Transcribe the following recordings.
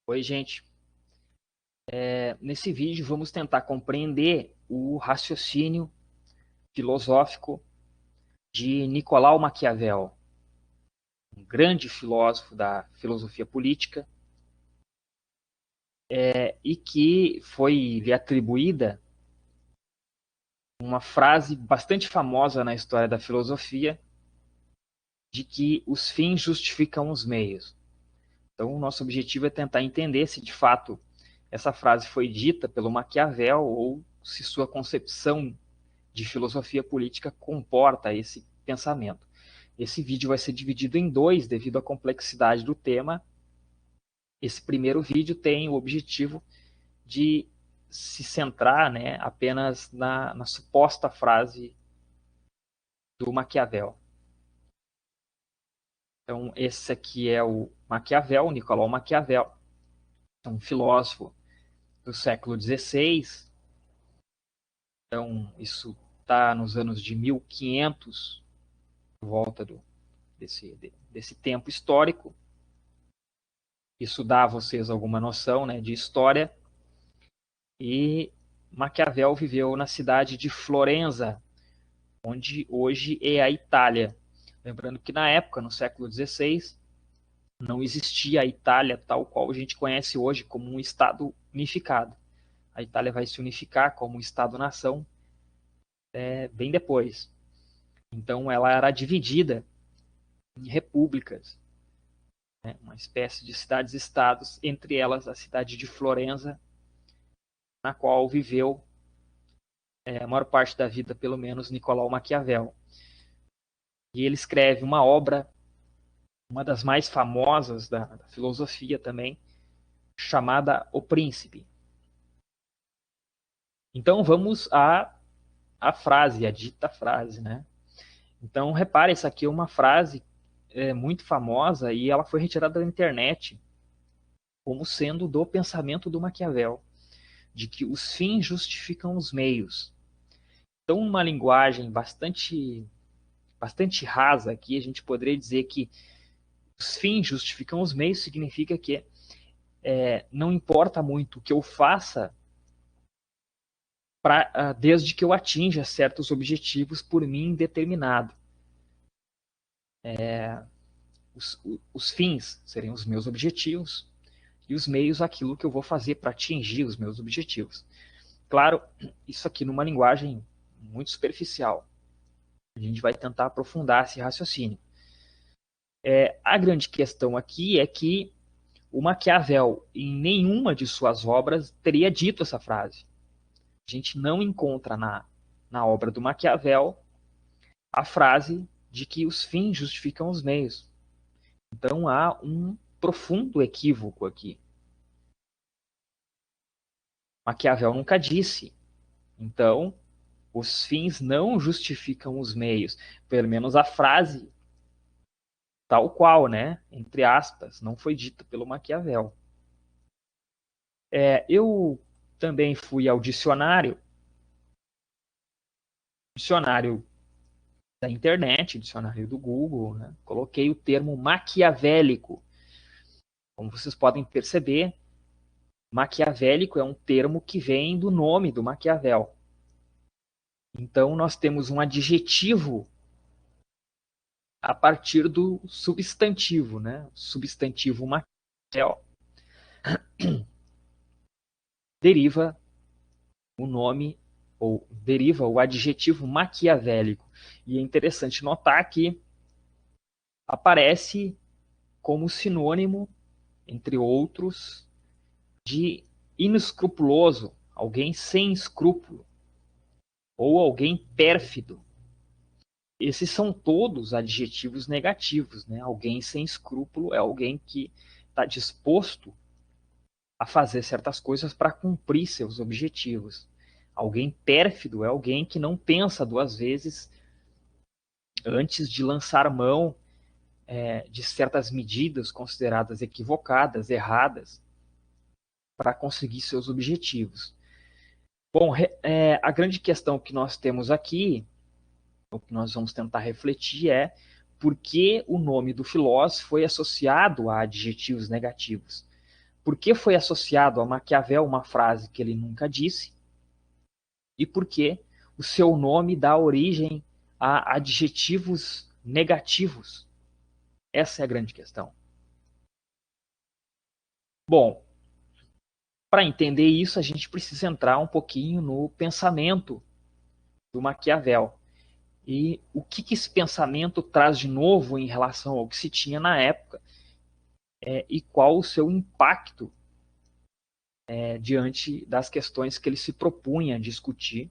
Oi, gente. Nesse vídeo vamos tentar compreender o raciocínio filosófico de Nicolau Maquiavel, um grande filósofo da filosofia política, e que foi-lhe atribuída uma frase bastante famosa na história da filosofia de que os fins justificam os meios. Então, o nosso objetivo é tentar entender se de fato essa frase foi dita pelo Maquiavel ou se sua concepção de filosofia política comporta esse pensamento. Esse vídeo vai ser dividido em dois devido à complexidade do tema. Esse primeiro vídeo tem o objetivo de se centrar, né, apenas na suposta frase do Maquiavel. Então, esse aqui é o Maquiavel, Nicolau Maquiavel, um filósofo do século XVI. Então, isso está nos anos de 1500, por volta desse tempo histórico. Isso dá a vocês alguma noção, né, de história. E Maquiavel viveu na cidade de Florença, onde hoje é a Itália. Lembrando que na época, no século XVI, não existia a Itália tal qual a gente conhece hoje como um Estado unificado. A Itália vai se unificar como Estado-nação bem depois. Então ela era dividida em repúblicas, né, uma espécie de cidades-estados, entre elas a cidade de Florença, na qual viveu a maior parte da vida, pelo menos, Nicolau Maquiavel. E ele escreve uma obra, uma das mais famosas da filosofia também, chamada O Príncipe. Então vamos à frase, a dita frase, né? Então repare, essa aqui é uma frase muito famosa e ela foi retirada da internet como sendo do pensamento do Maquiavel, de que os fins justificam os meios. Então, uma linguagem bastante rasa aqui, a gente poderia dizer que os fins justificam os meios significa que não importa muito o que eu faça desde que eu atinja certos objetivos por mim determinado. Os fins seriam os meus objetivos e os meios aquilo que eu vou fazer para atingir os meus objetivos. Claro, isso aqui numa linguagem muito superficial. A gente vai tentar aprofundar esse raciocínio. A grande questão aqui é que o Maquiavel, em nenhuma de suas obras, teria dito essa frase. A gente não encontra na obra do Maquiavel a frase de que os fins justificam os meios. Então há um profundo equívoco aqui. Maquiavel nunca disse. Então, os fins não justificam os meios. Pelo menos a frase tal qual, né? Entre aspas, não foi dita pelo Maquiavel. Eu também fui ao dicionário da internet, dicionário do Google, né? Coloquei o termo maquiavélico. Como vocês podem perceber, maquiavélico é um termo que vem do nome do Maquiavel. Então, nós temos um adjetivo a partir do substantivo, né? O substantivo Maquiavel deriva o nome, ou deriva o adjetivo maquiavélico. E é interessante notar que aparece como sinônimo, entre outros, de inescrupuloso, alguém sem escrúpulo, ou alguém pérfido. Esses são todos adjetivos negativos, né? Alguém sem escrúpulo é alguém que está disposto a fazer certas coisas para cumprir seus objetivos. Alguém pérfido é alguém que não pensa duas vezes antes de lançar mão de certas medidas consideradas equivocadas, erradas, para conseguir seus objetivos. Bom, a grande questão que nós temos aqui, o que nós vamos tentar refletir é por que o nome do filósofo foi associado a adjetivos negativos. por que foi associado a Maquiavel uma frase que ele nunca disse e por que o seu nome dá origem a adjetivos negativos. Essa é a grande questão. Bom, para entender isso, a gente precisa entrar um pouquinho no pensamento do Maquiavel. E o que esse pensamento traz de novo em relação ao que se tinha na época, e qual o seu impacto diante das questões que ele se propunha a discutir,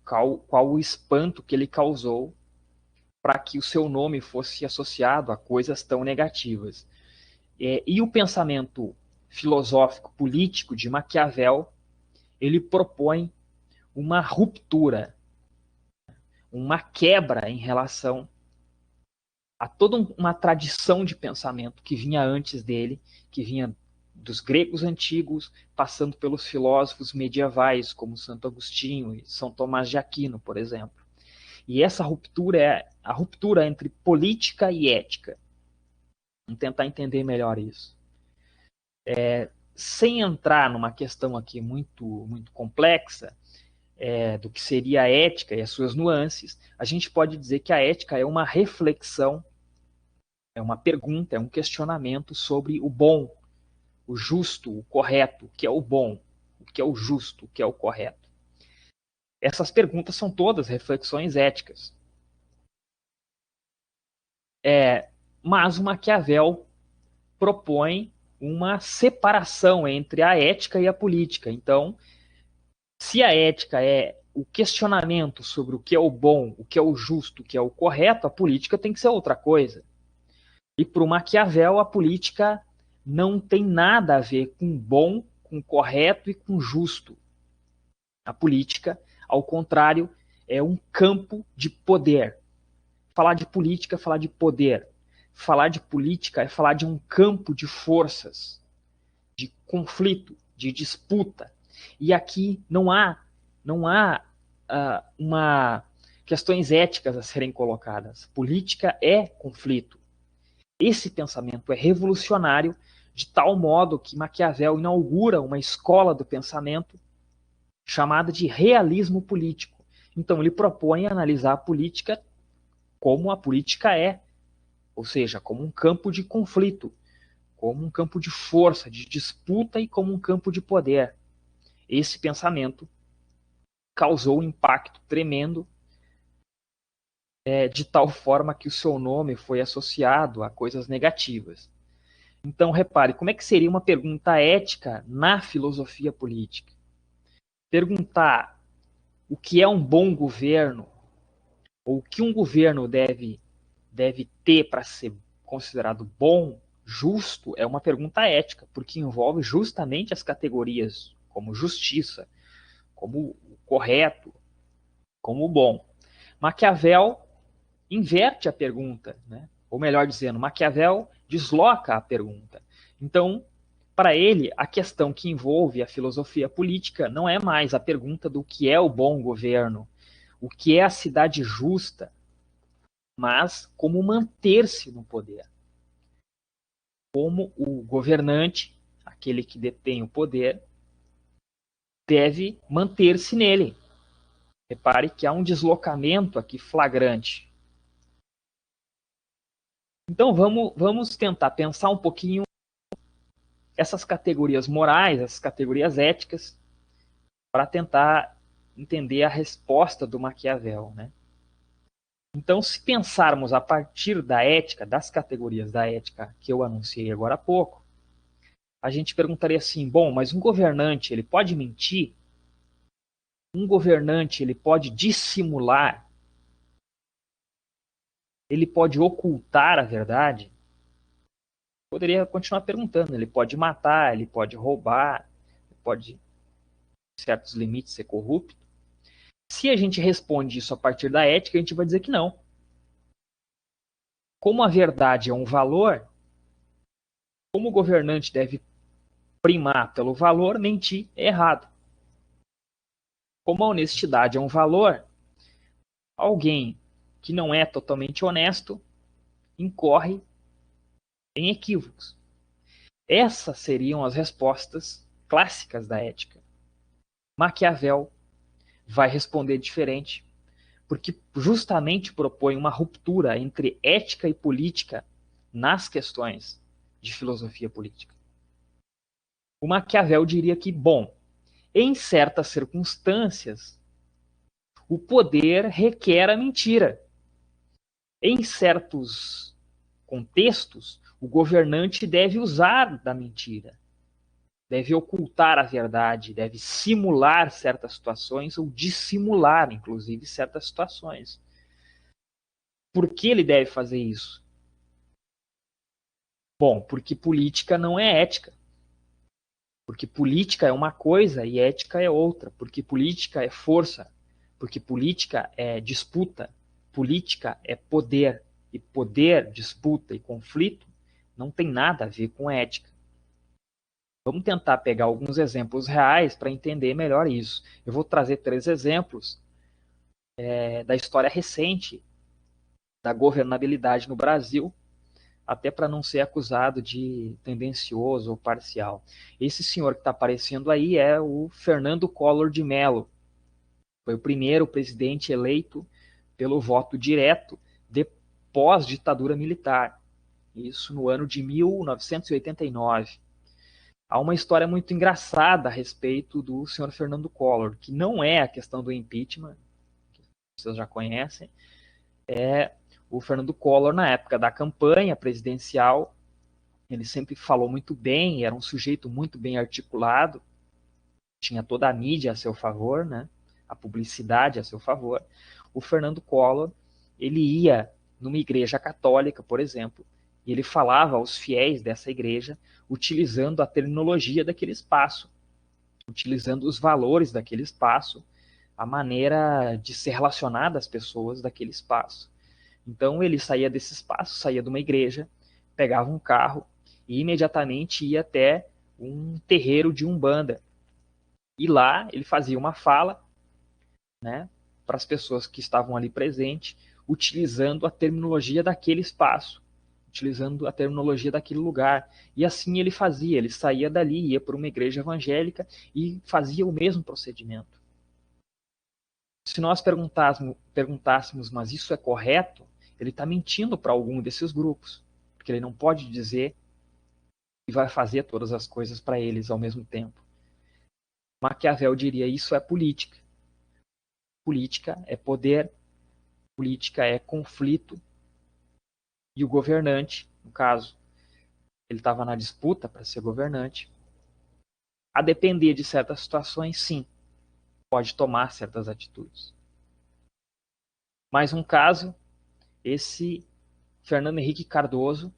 qual o espanto que ele causou para que o seu nome fosse associado a coisas tão negativas. E o pensamento filosófico político de Maquiavel, ele propõe uma ruptura, uma quebra em relação a toda uma tradição de pensamento que vinha antes dele, que vinha dos gregos antigos, passando pelos filósofos medievais, como Santo Agostinho e São Tomás de Aquino, por exemplo. E essa ruptura é a ruptura entre política e ética. Vamos tentar entender melhor isso. Sem entrar numa questão aqui muito complexa, do que seria a ética e as suas nuances, a gente pode dizer que a ética é uma reflexão, é uma pergunta, é um questionamento sobre o bom, o justo, o correto, o que é o bom, o que é o justo, o que é o correto. Essas perguntas são todas reflexões éticas. Mas o Maquiavel propõe uma separação entre a ética e a política. Então, se a ética é o questionamento sobre o que é o bom, o que é o justo, o que é o correto, a política tem que ser outra coisa. E para o Maquiavel, a política não tem nada a ver com bom, com correto e com justo. A política, ao contrário, é um campo de poder. Falar de política é falar de poder. Falar de política é falar de um campo de forças, de conflito, de disputa. E aqui não há questões éticas a serem colocadas. Política é conflito. Esse pensamento é revolucionário de tal modo que Maquiavel inaugura uma escola do pensamento chamada de realismo político. Então ele propõe analisar a política como a política é, ou seja, como um campo de conflito, como um campo de força, de disputa e como um campo de poder. Esse pensamento causou um impacto tremendo, de tal forma que o seu nome foi associado a coisas negativas. Então, repare, como é que seria uma pergunta ética na filosofia política? Perguntar o que é um bom governo, ou o que um governo deve ter para ser considerado bom, justo, é uma pergunta ética, porque envolve justamente as categorias como justiça, como o correto, como o bom. Maquiavel inverte a pergunta, né? Ou melhor dizendo, Maquiavel desloca a pergunta. Então, para ele, a questão que envolve a filosofia política não é mais a pergunta do que é o bom governo, o que é a cidade justa, mas como manter-se no poder. Como o governante, aquele que detém o poder, deve manter-se nele. Repare que há um deslocamento aqui flagrante. Então vamos tentar pensar um pouquinho essas categorias morais, essas categorias éticas, para tentar entender a resposta do Maquiavel, né? Então, se pensarmos a partir da ética, das categorias da ética que eu anunciei agora há pouco, a gente perguntaria assim, bom, mas um governante, ele pode mentir? Um governante, ele pode dissimular? Ele pode ocultar a verdade? Poderia continuar perguntando, ele pode matar, ele pode roubar, ele pode, em certos limites, ser corrupto. Se a gente responde isso a partir da ética, a gente vai dizer que não. Como a verdade é um valor, como o governante deve primar pelo valor, mentir é errado. Como a honestidade é um valor, alguém que não é totalmente honesto incorre em equívocos. Essas seriam as respostas clássicas da ética. Maquiavel vai responder diferente, porque justamente propõe uma ruptura entre ética e política nas questões de filosofia política. O Maquiavel diria que, bom, em certas circunstâncias, o poder requer a mentira. Em certos contextos, o governante deve usar da mentira, deve ocultar a verdade, deve simular certas situações ou dissimular, inclusive, certas situações. Por que ele deve fazer isso? Bom, porque política não é ética. Porque política é uma coisa e ética é outra. Porque política é força. Porque política é disputa. Política é poder. E poder, disputa e conflito não tem nada a ver com ética. Vamos tentar pegar alguns exemplos reais para entender melhor isso. Eu vou trazer 3 exemplos da história recente da governabilidade no Brasil, até para não ser acusado de tendencioso ou parcial. Esse senhor que está aparecendo aí é o Fernando Collor de Mello. Foi o primeiro presidente eleito pelo voto direto de pós-ditadura militar. Isso no ano de 1989. Há uma história muito engraçada a respeito do senhor Fernando Collor, que não é a questão do impeachment, que vocês já conhecem, é o Fernando Collor, na época da campanha presidencial, ele sempre falou muito bem, era um sujeito muito bem articulado, tinha toda a mídia a seu favor, né? A publicidade a seu favor. O Fernando Collor, ele ia numa igreja católica, por exemplo, e ele falava aos fiéis dessa igreja utilizando a terminologia daquele espaço, utilizando os valores daquele espaço, a maneira de se relacionar das pessoas daquele espaço. Então ele saía desse espaço, saía de uma igreja, pegava um carro e imediatamente ia até um terreiro de Umbanda. E lá ele fazia uma fala, né, para as pessoas que estavam ali presentes, utilizando a terminologia daquele espaço, utilizando a terminologia daquele lugar. E assim ele fazia, ele saía dali, ia para uma igreja evangélica e fazia o mesmo procedimento. Se nós perguntássemos, mas isso é correto? Ele está mentindo para algum desses grupos, porque ele não pode dizer que vai fazer todas as coisas para eles ao mesmo tempo. Maquiavel diria: isso é política. Política é poder, política é conflito, e o governante, no caso, ele estava na disputa para ser governante, a depender de certas situações, sim, pode tomar certas atitudes. Mais um caso, esse Fernando Henrique Cardoso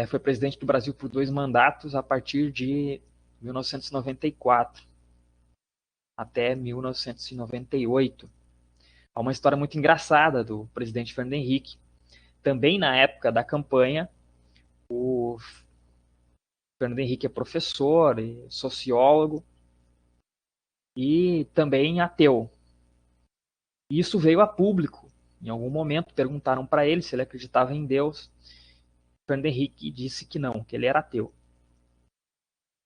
foi presidente do Brasil por 2 mandatos a partir de 1994 até 1998. Há uma história muito engraçada do presidente Fernando Henrique. Também na época da campanha, o Fernando Henrique é professor e sociólogo e também ateu. E isso veio a público. Em algum momento perguntaram para ele se ele acreditava em Deus. Fernando Henrique disse que não, que ele era ateu.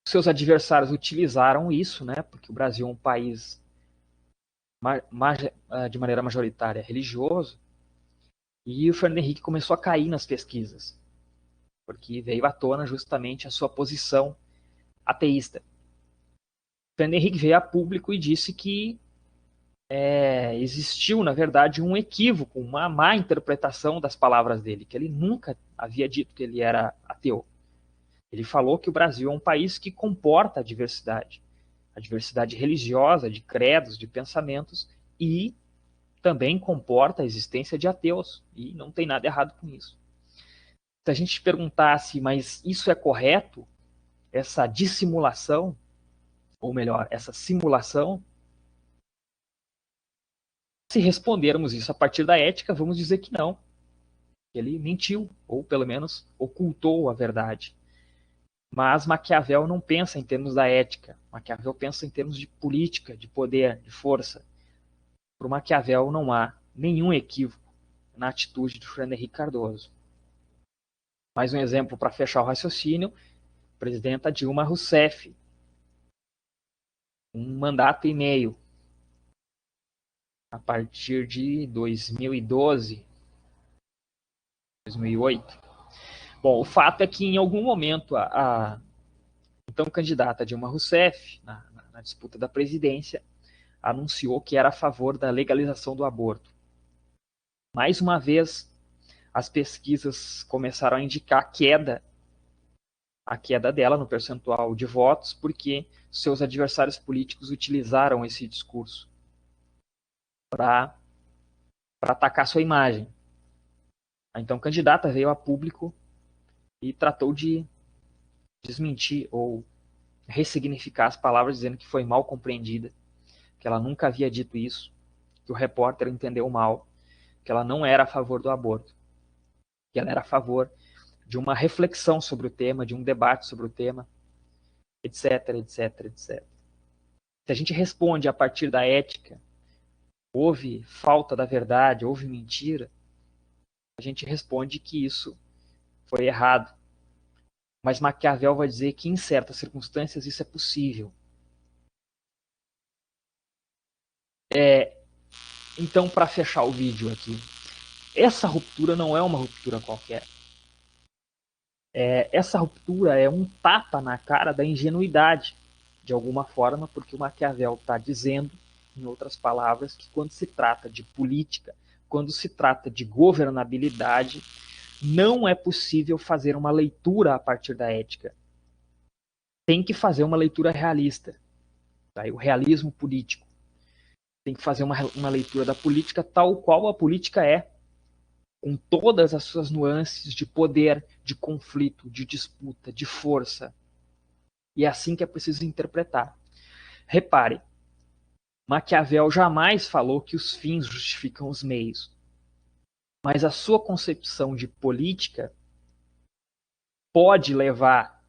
Seus adversários utilizaram isso, né, porque o Brasil é um país de maneira majoritária religioso, e o Fernando Henrique começou a cair nas pesquisas, porque veio à tona justamente a sua posição ateísta. Fernando Henrique veio a público e disse que existiu, na verdade, um equívoco, uma má interpretação das palavras dele, que ele nunca havia dito que ele era ateu. Ele falou que o Brasil é um país que comporta a diversidade religiosa, de credos, de pensamentos, e também comporta a existência de ateus, e não tem nada errado com isso. Se a gente perguntasse, mas isso é correto? Essa dissimulação, ou melhor, essa simulação? Se respondermos isso a partir da ética, vamos dizer que não. Ele mentiu, ou pelo menos ocultou a verdade. Mas Maquiavel não pensa em termos da ética. Maquiavel pensa em termos de política, de poder, de força. Para o Maquiavel não há nenhum equívoco na atitude do Fernando Henrique Cardoso. Mais um exemplo para fechar o raciocínio: presidenta Dilma Rousseff, um mandato e meio, a partir de 2012, 2008. Bom, o fato é que em algum momento a então candidata Dilma Rousseff, na disputa da presidência, anunciou que era a favor da legalização do aborto. Mais uma vez, as pesquisas começaram a indicar a queda dela no percentual de votos, porque seus adversários políticos utilizaram esse discurso para atacar sua imagem. A então candidata veio a público e tratou de desmentir ou ressignificar as palavras, dizendo que foi mal compreendida, que ela nunca havia dito isso, que o repórter entendeu mal, que ela não era a favor do aborto, que ela era a favor de uma reflexão sobre o tema, de um debate sobre o tema, etc, etc, etc. Se a gente responde a partir da ética, houve falta da verdade, houve mentira, a gente responde que isso foi errado. Mas Maquiavel vai dizer que em certas circunstâncias isso é possível. Então, para fechar o vídeo aqui, essa ruptura não é uma ruptura qualquer. Essa ruptura é um tapa na cara da ingenuidade, de alguma forma, porque o Maquiavel está dizendo, em outras palavras, que quando se trata de política, quando se trata de governabilidade, não é possível fazer uma leitura a partir da ética. Tem que fazer uma leitura realista, tá? O realismo político. Tem que fazer uma leitura da política tal qual a política é, com todas as suas nuances de poder, de conflito, de disputa, de força. E é assim que é preciso interpretar. Repare, Maquiavel jamais falou que os fins justificam os meios, mas a sua concepção de política pode levar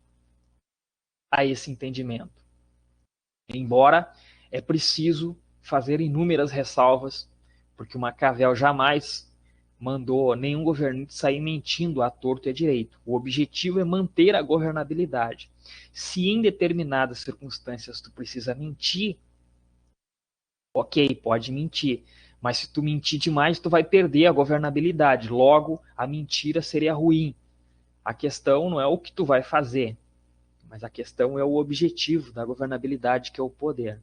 a esse entendimento. Embora é preciso fazer inúmeras ressalvas, porque o Maquiavel jamais mandou nenhum governante sair mentindo à torto e à direito. O objetivo é manter a governabilidade. Se em determinadas circunstâncias tu precisa mentir, ok, pode mentir, mas se tu mentir demais, tu vai perder a governabilidade. Logo, a mentira seria ruim. A questão não é o que tu vai fazer, mas a questão é o objetivo da governabilidade, que é o poder.